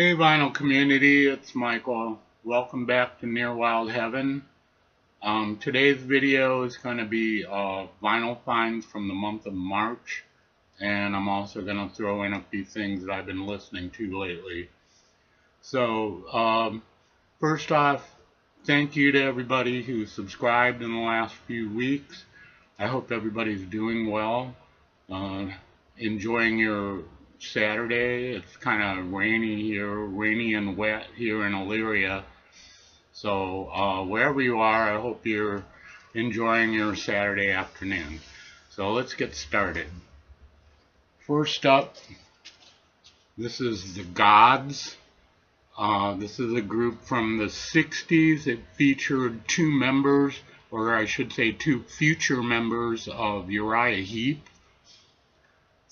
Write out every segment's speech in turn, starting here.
Hey vinyl community, it's Michael. Welcome back to Near Wild Heaven. Today's video is going to be vinyl finds from the month of March, and I'm also going to throw in a few things that I've been listening to lately. So, first off, thank you to everybody who subscribed in the last few weeks. I hope everybody's doing well, enjoying your Saturday. It's kind of rainy and wet here in Elyria. So wherever you are, I hope you're enjoying your Saturday afternoon. So let's get started. First up, this is the Gods. This is a group from the 60s. It featured two members, or I should say two future members of Uriah Heep.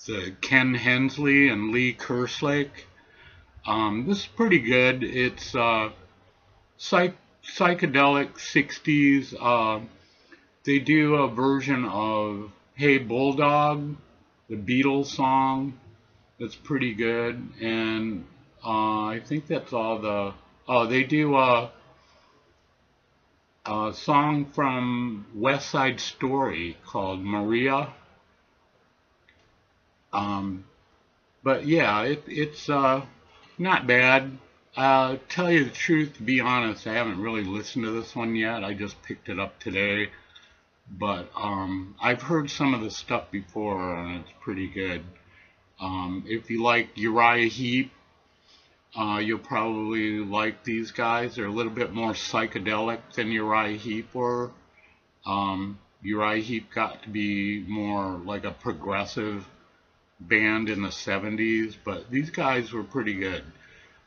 It's Ken Hensley and Lee Kerslake. This is pretty good. It's psychedelic 60s. They do a version of Hey Bulldog, the Beatles song. That's pretty good. And I think that's all the... Oh, they do a song from West Side Story called Maria. But yeah, it's not bad. Tell you the truth, to be honest, I haven't really listened to this one yet. I just picked it up today. But I've heard some of the stuff before, and it's pretty good. If you like Uriah Heep, you'll probably like these guys. They're a little bit more psychedelic than Uriah Heep were. Uriah Heep got to be more like a progressive band in the 70s, but these guys were pretty good.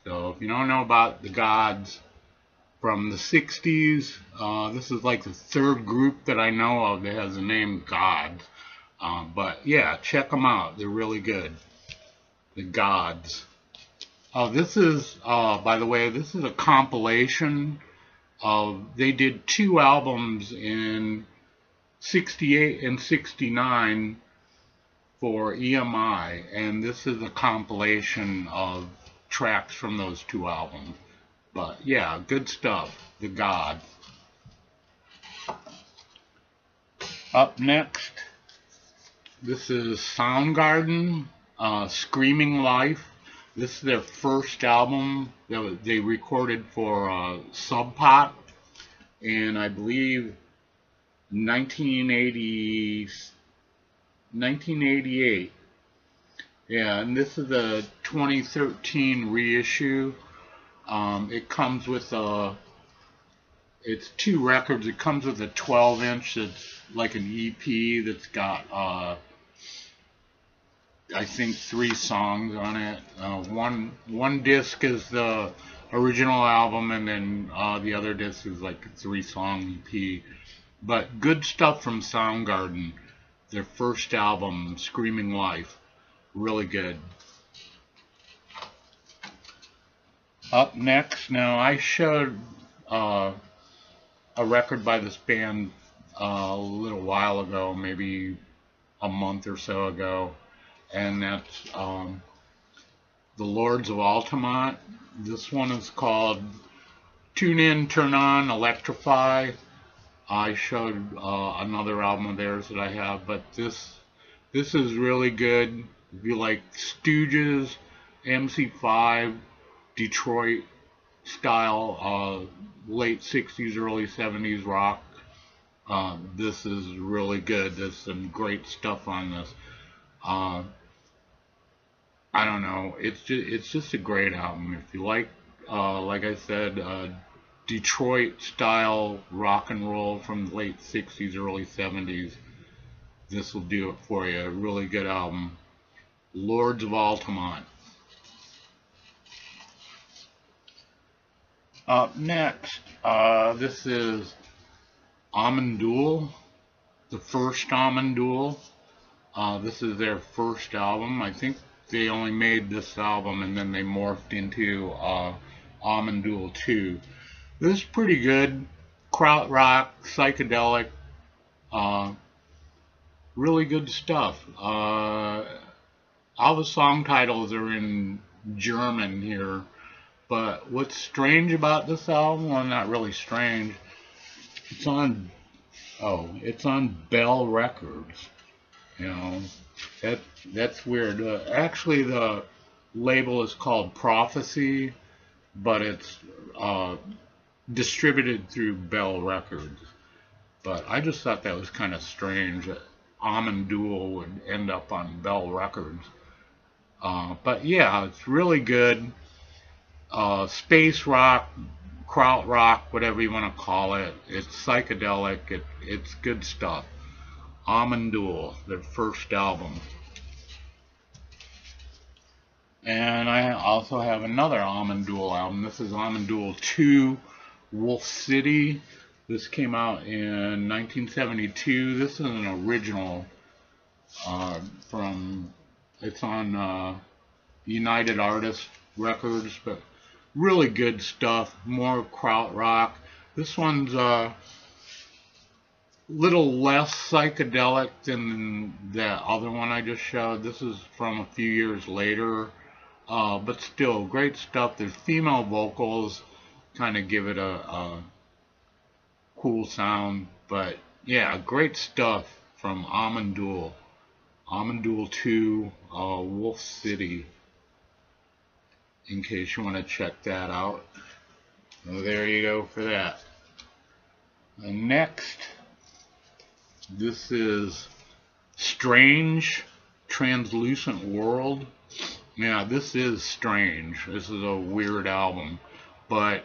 So if you don't know about the Gods from the 60s, this is like the third group that I know of that has the name Gods. But yeah, check them out. They're really good. The Gods. This is, by the way, this is a compilation of, they did two albums in 68 and 69 for EMI, and this is a compilation of tracks from those two albums. But yeah, good stuff. The Gods. Up next, this is Soundgarden, Screaming Life. This is their first album that they recorded for Sub Pop in, I believe, 1988. Yeah, and this is a 2013 reissue. It comes with it's two records. It comes with a 12-inch that's like an EP that's got, I think, 3 songs on it. One disc is the original album, and then the other disc is like a 3-song EP. But good stuff from Soundgarden. Their first album, Screaming Life. Really good. Up next, now I showed a record by this band a little while ago, maybe a month or so ago, and that's the Lords of Altamont. This one is called Tune In, Turn On, Electrify. I showed another album of theirs that I have, but this is really good. If you like Stooges, MC5, Detroit style, late 60s, early 70s rock, this is really good. There's some great stuff on this. I don't know. It's just a great album. If you like I said, Detroit style rock and roll from the late 60s, early 70s, this will do it for you. A really good album. Lords of Altamont. Up next, this is Amon Duel, the first Amon Duel. This is their first album. I think they only made this album and then they morphed into Amon Duel 2. This is pretty good. Krautrock, psychedelic, really good stuff. All the song titles are in German here. But what's strange about this album? Well, not really strange. It's on it's on Bell Records. You know, that that's weird. Actually, the label is called Prophecy, but it's uh, distributed through Bell Records. But I just thought that was kind of strange that Amon Duel would end up on Bell Records. But yeah, it's really good. Space rock, krautrock, whatever you want to call it. It's psychedelic. It's good stuff. Almond Duel, their first album. And I also have another Almond Duel album. This is Almond Duel 2, Wolf City. This came out in 1972. This is an original from, it's on United Artists Records, but really good stuff. More krautrock. This one's little less psychedelic than the other one I just showed. This is from a few years later, but still great stuff. There's female vocals, kind of give it a cool sound. But yeah, great stuff from Amon Duel. Almond Duel 2, Wolf City, in case you want to check that out. So there you go for that. And next, this is Strange Translucent World. Yeah, this is strange. This is a weird album, but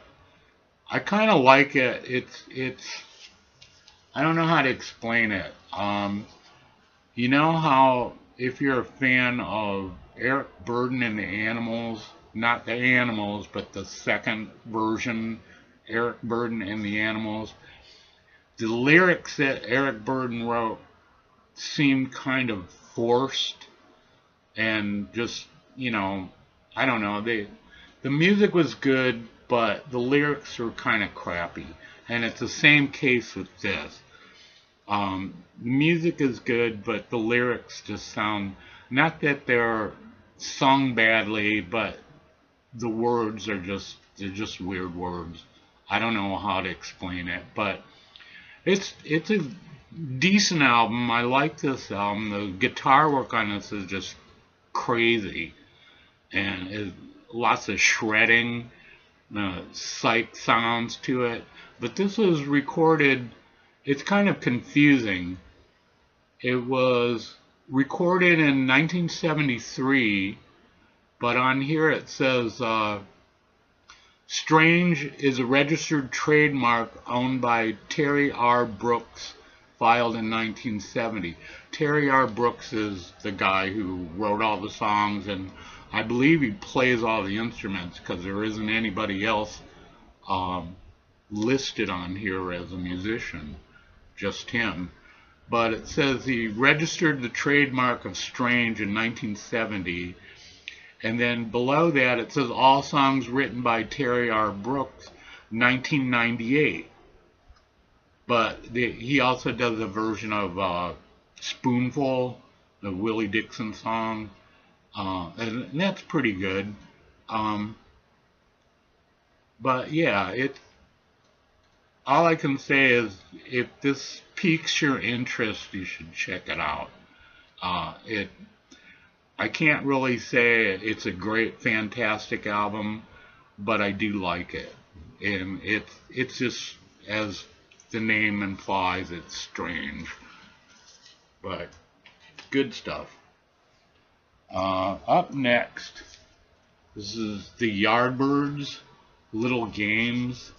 I kind of like it. It's I don't know how to explain it. You know how if you're a fan of Eric Burdon and the Animals, not the Animals, but the second version, Eric Burdon and the Animals, the lyrics that Eric Burdon wrote seemed kind of forced and just, I don't know. The music was good, but the lyrics were kind of crappy. And it's the same case with this. The music is good, but the lyrics just sound, not that they're sung badly, but the words are they're just weird words. I don't know how to explain it, but it's a decent album. I like this album. The guitar work on this is just crazy, and lots of shredding, psych sounds to it. But this was recorded. It's kind of confusing. It was recorded in 1973, but on here it says Strange is a registered trademark owned by Terry R. Brooks, filed in 1970. Terry R. Brooks is the guy who wrote all the songs, and I believe he plays all the instruments because there isn't anybody else listed on here as a musician, just him. But it says he registered the trademark of Strange in 1970. And then below that, it says all songs written by Terry R. Brooks, 1998. But he also does a version of Spoonful, the Willie Dixon song. And that's pretty good. But yeah, all I can say is if this piques your interest, you should check it out. I can't really say it's a great, fantastic album, but I do like it. And it's just, as the name implies, it's strange. But good stuff. Up next, this is the Yardbirds, Little Games.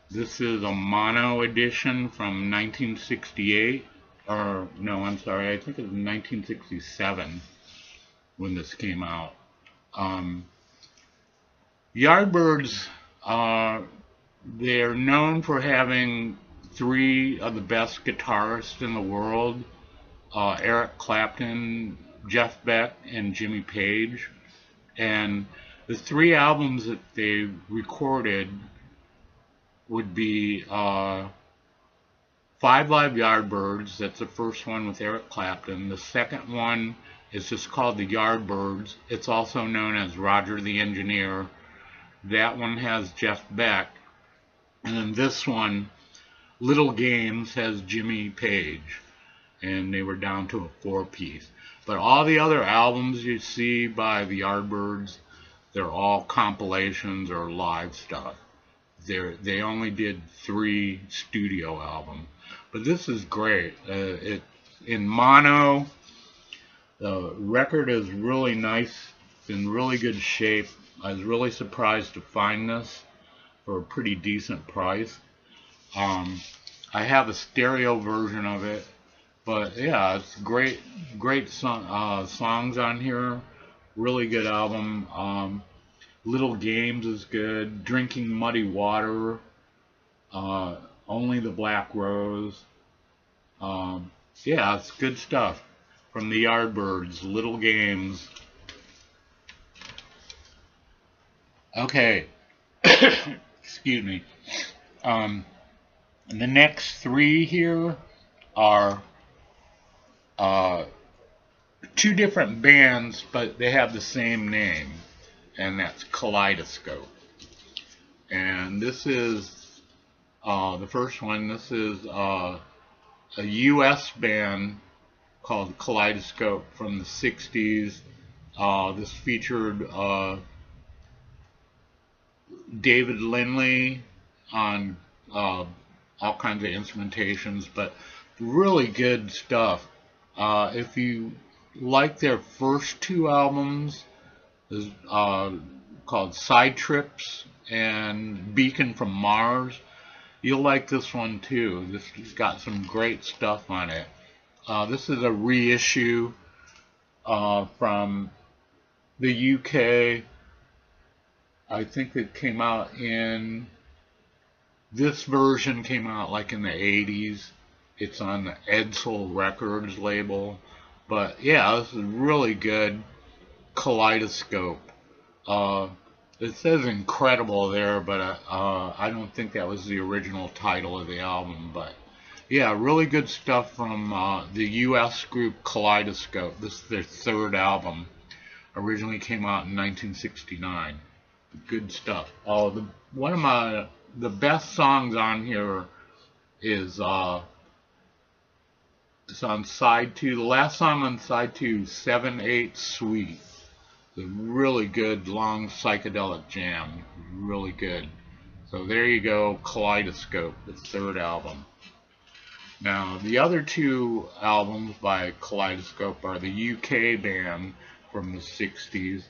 This is a mono edition from 1968. Or, no, I'm sorry, I think it was 1967. When this came out. Yardbirds, they're known for having three of the best guitarists in the world, Eric Clapton, Jeff Beck, and Jimmy Page. And the three albums that they recorded would be Five Live Yardbirds. That's the first one with Eric Clapton. The second one is just called the Yardbirds. It's also known as Roger the Engineer. That one has Jeff Beck. And then this one, Little Games, has Jimmy Page. And they were down to a 4-piece. But all the other albums you see by the Yardbirds, they're all compilations or live stuff. They only did 3 studio albums. But this is great. It in mono. The record is really nice. It's in really good shape. I was really surprised to find this for a pretty decent price. I have a stereo version of it, but yeah, it's great songs on here. Really good album. Little Games is good. Drinking Muddy Water. Only the Black Rose. Yeah, it's good stuff from the Yardbirds. Little Games. Okay. Excuse me. The next 3 here are 2 different bands, but they have the same name, and that's Kaleidoscope. And this is the first one. This is a U.S. band called Kaleidoscope from the 60s. This featured David Lindley on all kinds of instrumentations, but really good stuff. If you like their first 2 albums, is called Side Trips and Beacon from Mars, you'll like this one too. This has got some great stuff on it. This is a reissue from the UK. I think it came out in, this version came out like in the 80s. It's on the Edsel Records label. But yeah, this is really good. Kaleidoscope. It says Incredible there, but I don't think that was the original title of the album. But yeah, really good stuff from the U.S. group Kaleidoscope. This is their 3rd album. Originally came out in 1969. Good stuff. One of the best songs on here is it's on side 2. The last song on side 2, 7/8 Suite. It's a really good long psychedelic jam. Really good. So there you go, Kaleidoscope, the 3rd album. Now the other 2 albums by Kaleidoscope are the UK band from the 60s.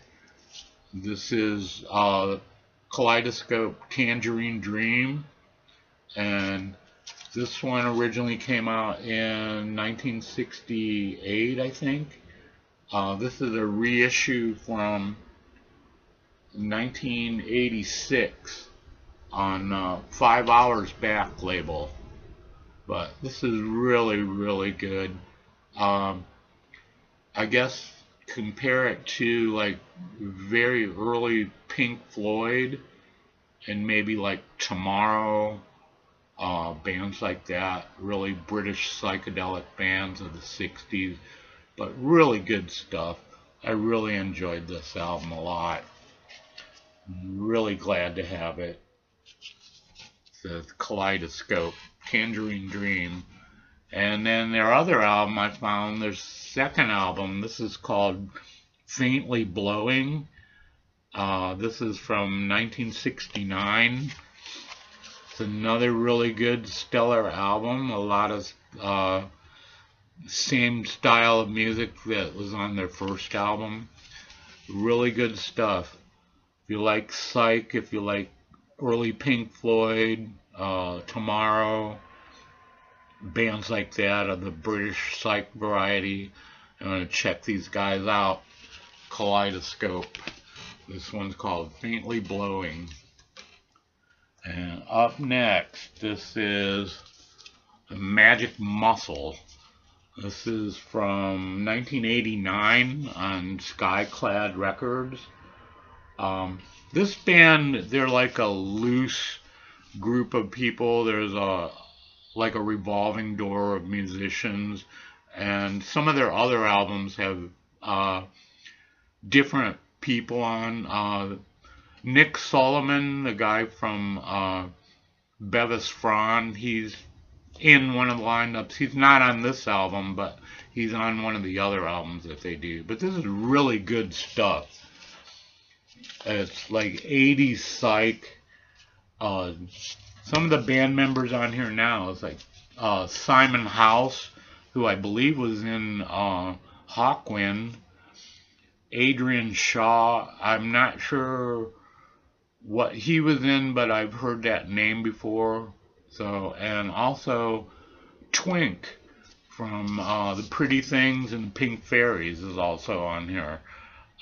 This is Kaleidoscope Tangerine Dream, and this one originally came out in 1968, I think. This is a reissue from 1986 on 5 Hours Back label. But this is really, really good. I guess compare it to like very early Pink Floyd and maybe like Tomorrow, bands like that, really British psychedelic bands of the 60s, but really good stuff. I really enjoyed this album a lot. I'm really glad to have it. It says Kaleidoscope, Tangerine Dream. And then their other album I found, their 2nd album, this is called Faintly Blowing. This is from 1969. It's another really good, stellar album. A lot of same style of music that was on their first album. Really good stuff. If you like psych, if you like early Pink Floyd, Tomorrow, bands like that of the British psych variety, I'm going to check these guys out. Kaleidoscope. This one's called Faintly Blowing. And up next, this is Magic Muscle. This is from 1989 on Skyclad Records. This band, they're like a loose group of people. There's like a revolving door of musicians, and some of their other albums have different people on. Nick Solomon, the guy from Bevis Fraun, he's in one of the lineups. He's not on this album, but he's on one of the other albums that they do. But this is really good stuff. It's like 80s psych. Uh, some of the band members on here now is like Simon House, who I believe was in Hawkwind. Adrian Shaw, I'm not sure what he was in, but I've heard that name before. So, and also Twink from The Pretty Things and Pink Fairies is also on here.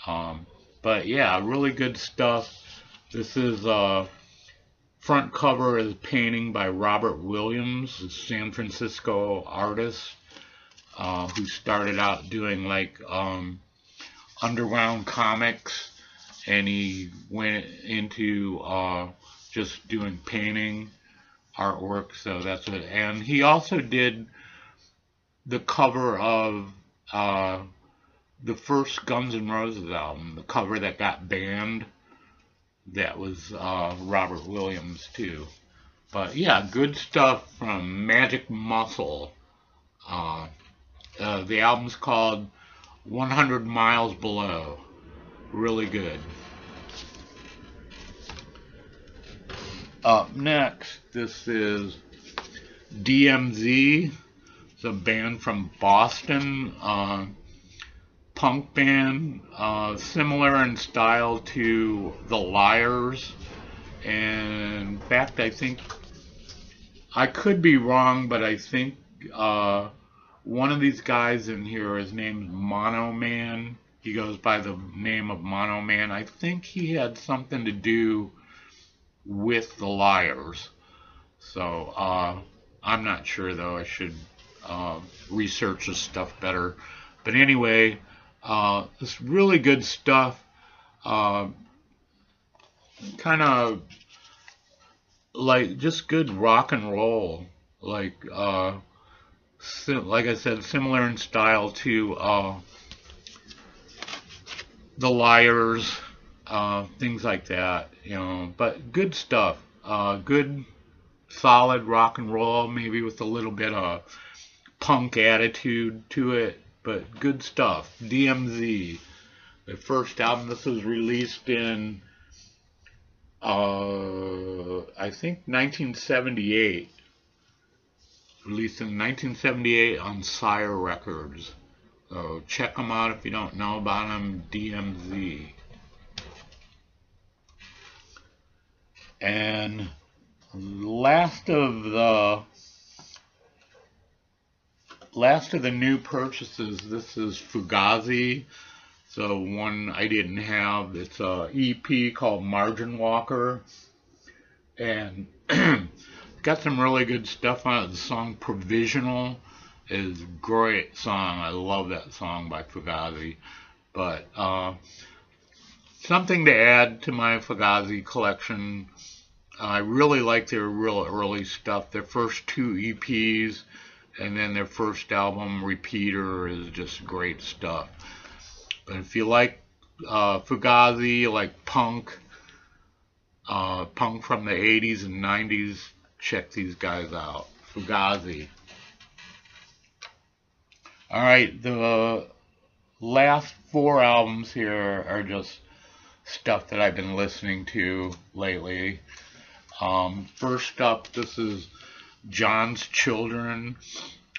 Um, but yeah, really good stuff. This is front cover is painting by Robert Williams, a San Francisco artist who started out doing like underground comics, and he went into just doing painting artwork. So that's it. And he also did the cover of the first Guns N' Roses album, the cover that got banned. That was Robert Williams too. But yeah, good stuff from Magic Muscle. The album's called 100 Miles Below. Really good. Up next, this is DMZ. It's a band from Boston, punk band, similar in style to The Liars. And in fact, I think, I could be wrong, but I think one of these guys in here, his name's Mono Man. He goes by the name of Mono Man. I think he had something to do with The Liars. So I'm not sure, though. I should research this stuff better. But anyway, it's really good stuff. Kind of like just good rock and roll. Like I said, similar in style to The Liars, things like that, but good stuff. Good, solid rock and roll, maybe with a little bit of punk attitude to it, but good stuff. DMZ, the first album. This was released in, I think 1978. Released in 1978 on Sire Records. So check them out if you don't know about them. DMZ. And last of the new purchases, this is Fugazi. So one I didn't have. It's a EP called Margin Walker, and got some really good stuff on it. The song Provisional is a great song. I love that song by Fugazi. But something to add to my Fugazi collection. I really like their real early stuff. Their first two EPs and then their first album, Repeater, is just great stuff. But if you like Fugazi, you like punk from the 80s and 90s, check these guys out. Fugazi. Alright, the last four albums here are just stuff that I've been listening to lately. First up, this is John's Children,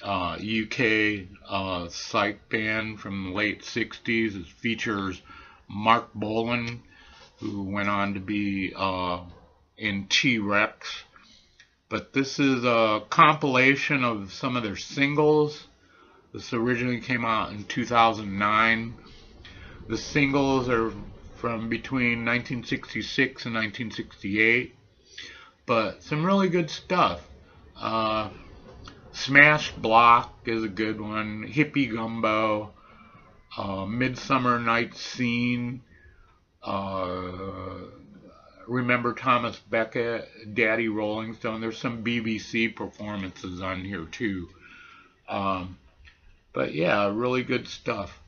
UK psych band from the late 60s. It features Mark Bolan, who went on to be in T-Rex. But this is a compilation of some of their singles. This originally came out in 2009. The singles are from between 1966 and 1968. But some really good stuff. Smash Block is a good one. Hippie Gumbo. Midsummer Night's Scene. Remember Thomas Becket. Daddy Rolling Stone. There's some BBC performances on here too. But yeah, really good stuff.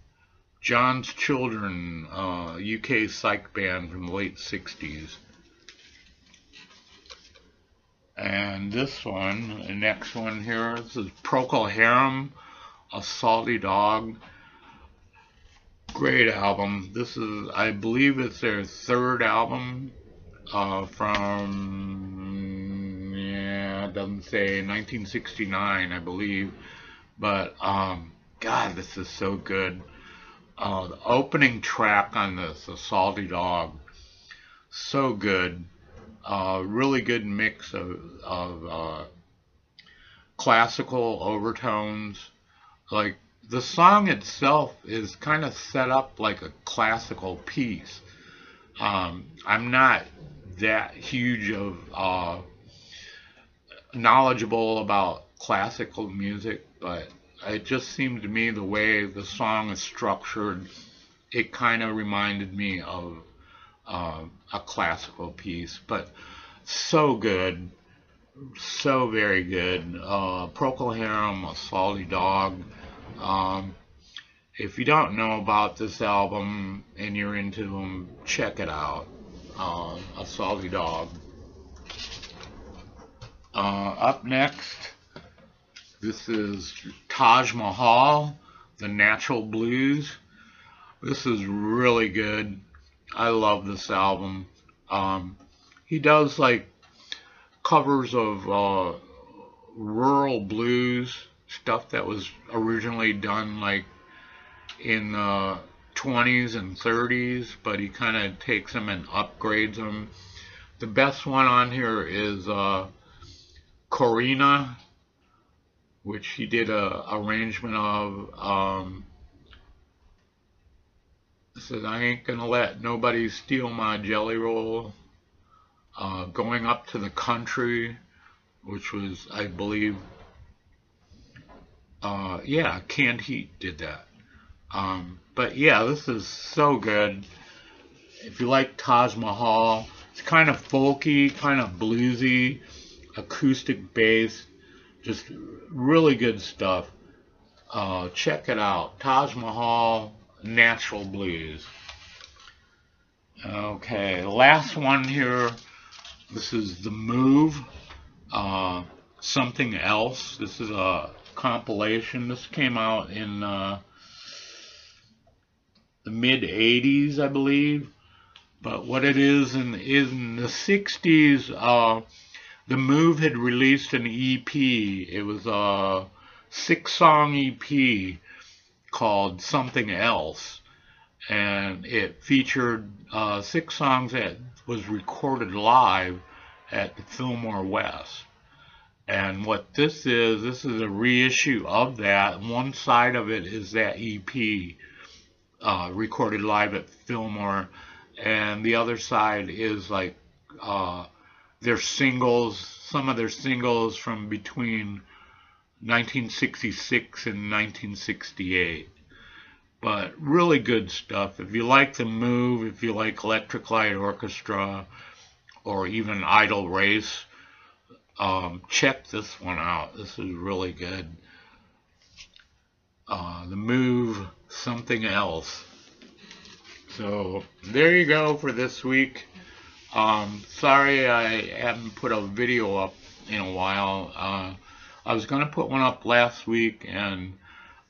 John's Children, UK psych band from the late 60s. And this one, the next one here, this is Procol Harum, A Salty Dog. Great album. This is, I believe it's their third album from, yeah, it doesn't say, 1969, I believe. But, God, this is so good. The opening track on this, A Salty Dog, so good. Really good mix of classical overtones. Like, the song itself is kind of set up like a classical piece. I'm not that huge of knowledgeable about classical music, but it just seemed to me the way the song is structured, it kind of reminded me of a classical piece. But so good, so very good. Procol Harum, A Salty Dog. If you don't know about this album and you're into them, check it out. A Salty Dog. Up next, this is Taj Mahal, The Natural Blues. This is really good. I love this album. He does like covers of rural blues, stuff that was originally done like in the 20s and 30s, but he kind of takes them and upgrades them. The best one on here is Corina, which he did a arrangement of. Says, I ain't gonna let nobody steal my jelly roll. Going Up to the Country, which was, I believe, yeah, Canned Heat did that. But yeah, this is so good. If you like Taj Mahal, it's kind of folky, kind of bluesy, acoustic bass, just really good stuff. Check it out. Taj Mahal, Natural Blues. Okay, last one here. This is The Move, Something Else. This is a compilation. This came out in the mid 80s, I believe. But what it is in the 60s, The Move had released an EP. It was a 6-song EP called Something Else. And it featured 6 songs that was recorded live at the Fillmore West. And what this is a reissue of that. One side of it is that EP recorded live at Fillmore, and the other side is like their singles, some of their singles from between 1966 and 1968. But really good stuff. If you like The Move, if you like Electric Light Orchestra, or even Idle Race, check this one out. This is really good. The Move, Something Else. So there you go for this week. Sorry I haven't put a video up in a while. I was going to put one up last week, and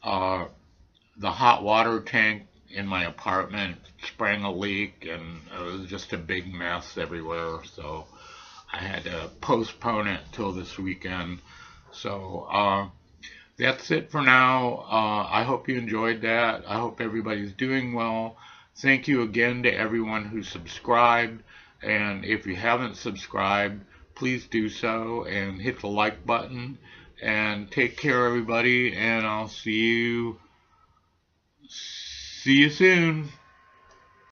the hot water tank in my apartment sprang a leak, and it was just a big mess everywhere, so I had to postpone it till this weekend. So that's it for now. I hope you enjoyed that. I hope everybody's doing well. Thank you again to everyone who subscribed, and if you haven't subscribed, please do so and hit the like button. And take care, everybody, and I'll see you soon.